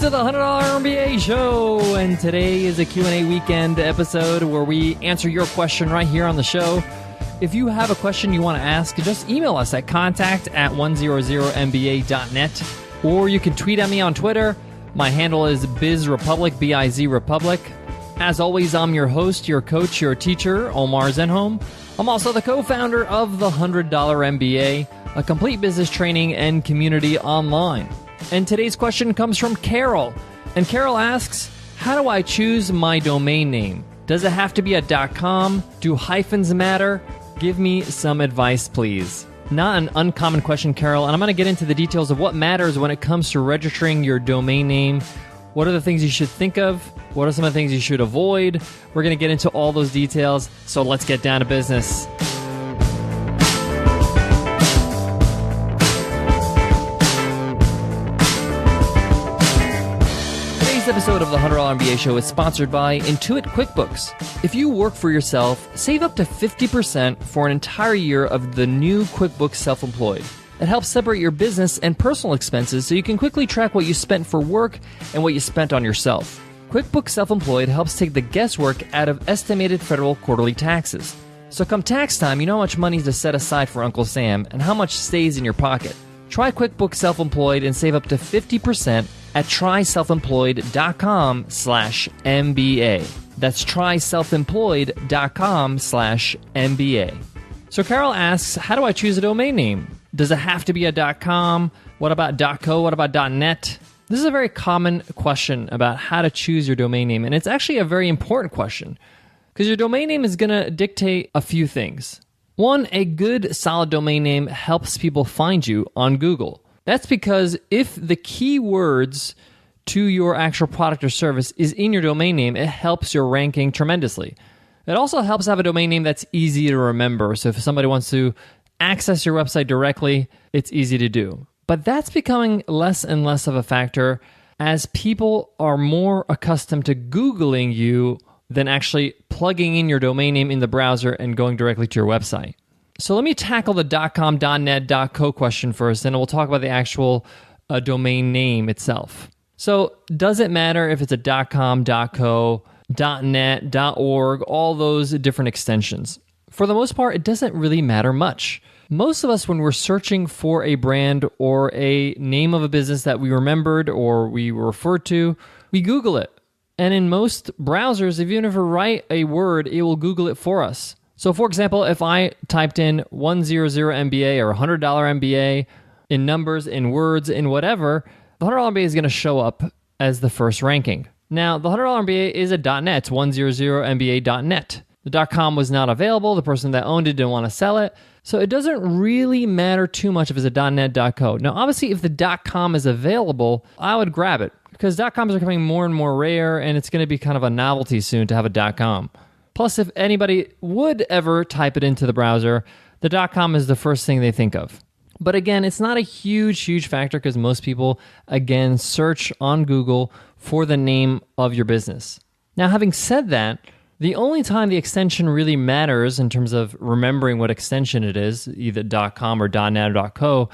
to the $100 MBA Show, and today is a Q&A weekend episode where we answer your question right here on the show. If you have a question you want to ask, just email us at contact@100mba.net, or you can tweet at me on Twitter. My handle is BizRepublic, B-I-Z Republic. As always, I'm your host, your coach, your teacher, Omar Zenhom. I'm also the co-founder of the $100 MBA, a complete business training and community online. And today's question comes from Carol. And Carol asks, how do I choose my domain name? Does it have to be a .com? Do hyphens matter? Give me some advice, please. Not an uncommon question, Carol, and I'm going to get into the details of what matters when it comes to registering your domain name. What are the things you should think of? What are some of the things you should avoid? We're going to get into all those details, so let's get down to business. Today's episode of the $100 MBA Show is sponsored by Intuit QuickBooks. If you work for yourself, save up to 50% for an entire year of the new QuickBooks Self-Employed. It helps separate your business and personal expenses so you can quickly track what you spent for work and what you spent on yourself. QuickBooks Self-Employed helps take the guesswork out of estimated federal quarterly taxes. So come tax time, you know how much money to set aside for Uncle Sam and how much stays in your pocket. Try QuickBooks Self-Employed and save up to 50% at tryselfemployed.com/MBA. That's tryselfemployed.com/MBA. So Carol asks, how do I choose a domain name? Does it have to be a .com? What about .co? What about .net? This is a very common question about how to choose your domain name, and it's actually a very important question because your domain name is going to dictate a few things. One, a good, solid domain name helps people find you on Google. That's because if the keywords to your actual product or service is in your domain name, it helps your ranking tremendously. It also helps have a domain name that's easy to remember. So if somebody wants to access your website directly, it's easy to do. But that's becoming less and less of a factor as people are more accustomed to Googling you than actually plugging in your domain name in the browser and going directly to your website. So let me tackle the .com, .net, .co question first, and we'll talk about the actual domain name itself. So does it matter if it's a .com, .co, .net, .org, all those different extensions? For the most part, it doesn't really matter much. Most of us, when we're searching for a brand or a name of a business that we remembered or we referred to, we Google it. And in most browsers, if you never write a word, it will Google it for us. So for example, if I typed in 100 MBA or $100 MBA in numbers, in words, in whatever, the $100 MBA is going to show up as the first ranking. Now, the $100 MBA is a .net. It's 100mba.net. The .com was not available. The person that owned it didn't want to sell it. So it doesn't really matter too much if it's a .net, .co. Now, obviously, if the .com is available, I would grab it because .coms are becoming more and more rare, and it's going to be kind of a novelty soon to have a .com. Plus, if anybody would ever type it into the browser, the .com is the first thing they think of. But again, it's not a huge factor because most people, again, search on Google for the name of your business. Now, having said that, the only time the extension really matters in terms of remembering what extension it is, either .com or .net or .co,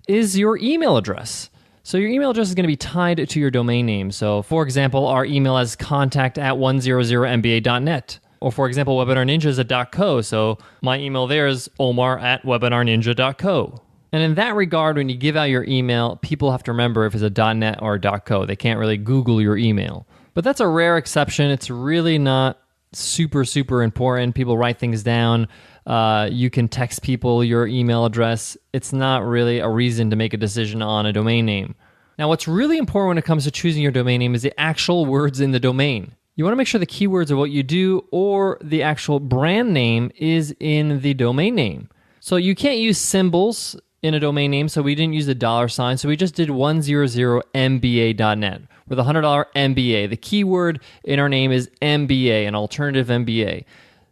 is your email address. So your email address is going to be tied to your domain name. So for example, our email is contact@100mba.net. Or for example, Webinar Ninja is a .co. So my email there is omar@webinarninja.co. And in that regard, when you give out your email, people have to remember if it's a .net or a .co. They can't really Google your email. But that's a rare exception. It's really not super important. People write things down. You can text people your email address. It's not really a reason to make a decision on a domain name. Now, what's really important when it comes to choosing your domain name is the actual words in the domain. You want to make sure the keywords of what you do or the actual brand name is in the domain name. So you can't use symbols in a domain name, so we didn't use the $sign, so we just did 100mba.net with a $100 MBA. The keyword in our name is MBA, an alternative MBA.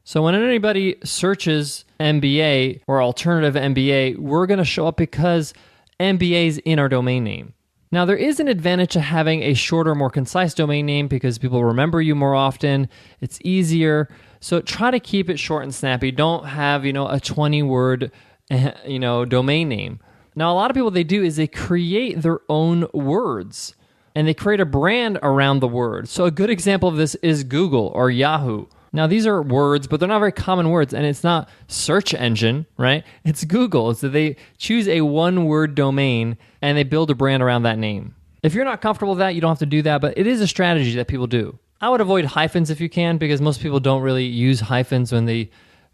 So when anybody searches MBA or alternative MBA, we're going to show up because MBA is in our domain name. Now, there is an advantage to having a shorter, more concise domain name because people remember you more often. It's easier. So try to keep it short and snappy. Don't have, a 20-word domain name. Now, a lot of people, they do is they create their own words. and they create a brand around the word. So a good example of this is Google or Yahoo. Now, these are words, but they're not very common words, and it's not search engine, right? It's Google. So they choose a one-word domain, and they build a brand around that name. If you're not comfortable with that, you don't have to do that, but it is a strategy that people do. I would avoid hyphens if you can, because most people don't really use hyphens when they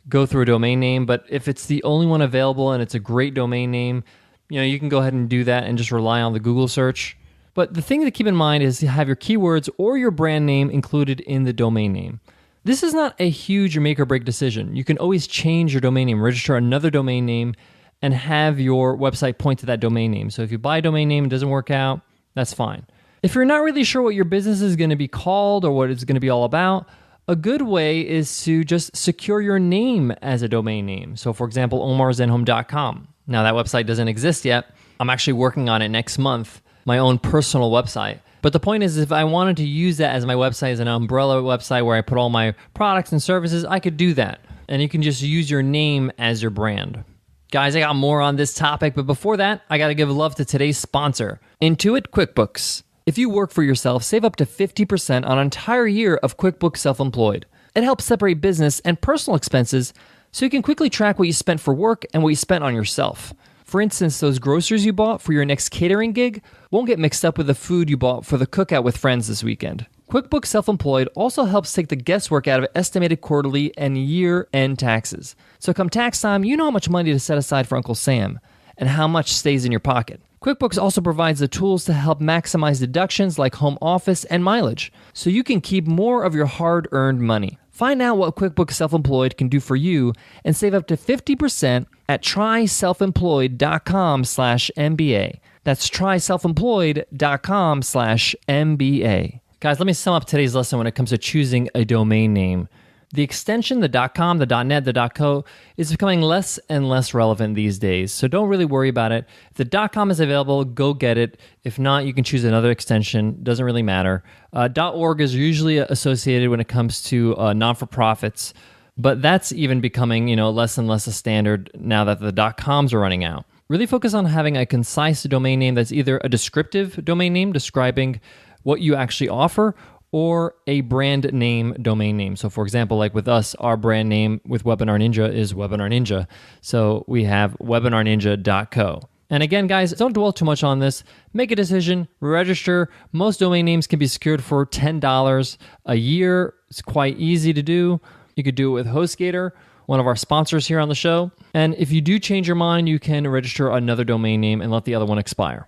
go through a domain name, but if it's the only one available and it's a great domain name, you can go ahead and do that and just rely on the Google search. But the thing to keep in mind is to have your keywords or your brand name included in the domain name. This is not a huge make or break decision. You can always change your domain name, register another domain name, and have your website point to that domain name. So if you buy a domain name and it doesn't work out, that's fine. If you're not really sure what your business is going to be called or what it's going to be all about, a good way is to just secure your name as a domain name. So for example, omarzenhome.com. Now that website doesn't exist yet. I'm actually working on it next month, my own personal website. But the point is, if I wanted to use that as my website, as an umbrella website where I put all my products and services, I could do that. And you can just use your name as your brand. Guys, I got more on this topic, but before that, I got to give love to today's sponsor, Intuit QuickBooks. If you work for yourself, save up to 50% on an entire year of QuickBooks Self-Employed. It helps separate business and personal expenses so you can quickly track what you spent for work and what you spent on yourself. For instance, those groceries you bought for your next catering gig won't get mixed up with the food you bought for the cookout with friends this weekend. QuickBooks Self-Employed also helps take the guesswork out of estimated quarterly and year-end taxes. So come tax time, you know how much money to set aside for Uncle Sam and how much stays in your pocket. QuickBooks also provides the tools to help maximize deductions like home office and mileage, so you can keep more of your hard-earned money. Find out what QuickBooks Self-Employed can do for you and save up to 50% at tryselfemployed.com/MBA. That's tryselfemployed.com/MBA. Guys, let me sum up today's lesson when it comes to choosing a domain name. The extension, the .com, the .net, the .co, is becoming less and less relevant these days, so don't really worry about it. If the .com is available, go get it. If not, you can choose another extension. Doesn't really matter. .org is usually associated when it comes to non-for-profits, but that's even becoming less and less a standard now that the .coms are running out. Really focus on having a concise domain name that's either a descriptive domain name describing what you actually offer, or a brand name domain name. So for example, like with us, our brand name with Webinar Ninja is Webinar Ninja. So we have webinarninja.co. And again, guys, don't dwell too much on this. Make a decision, register. Most domain names can be secured for $10 a year. It's quite easy to do. You could do it with HostGator, one of our sponsors here on the show. And if you do change your mind, you can register another domain name and let the other one expire.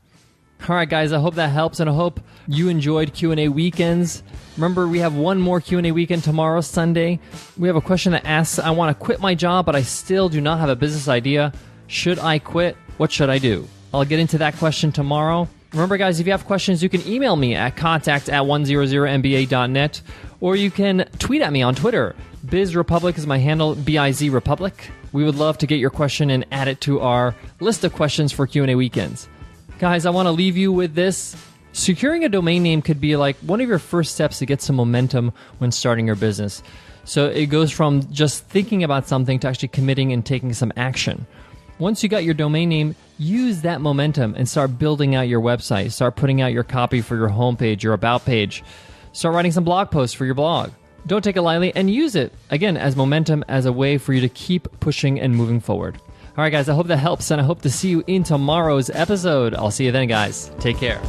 All right, guys, I hope that helps, and I hope you enjoyed Q&A Weekends. Remember, we have one more Q&A weekend tomorrow, Sunday. We have a question that asks, I want to quit my job, but I still do not have a business idea. Should I quit? What should I do? I'll get into that question tomorrow. Remember, guys, if you have questions, you can email me at contact@100mba.net, or you can tweet at me on Twitter. BizRepublic is my handle, BIZ Republic. We would love to get your question and add it to our list of questions for Q&A Weekends. Guys, I want to leave you with this. Securing a domain name could be like one of your first steps to get some momentum when starting your business. So it goes from just thinking about something to actually committing and taking some action. Once you got your domain name, use that momentum and start building out your website. Start putting out your copy for your homepage, your about page. Start writing some blog posts for your blog. Don't take it lightly and use it, again, as momentum, as a way for you to keep pushing and moving forward. All right, guys, I hope that helps, and I hope to see you in tomorrow's episode. I'll see you then, guys. Take care.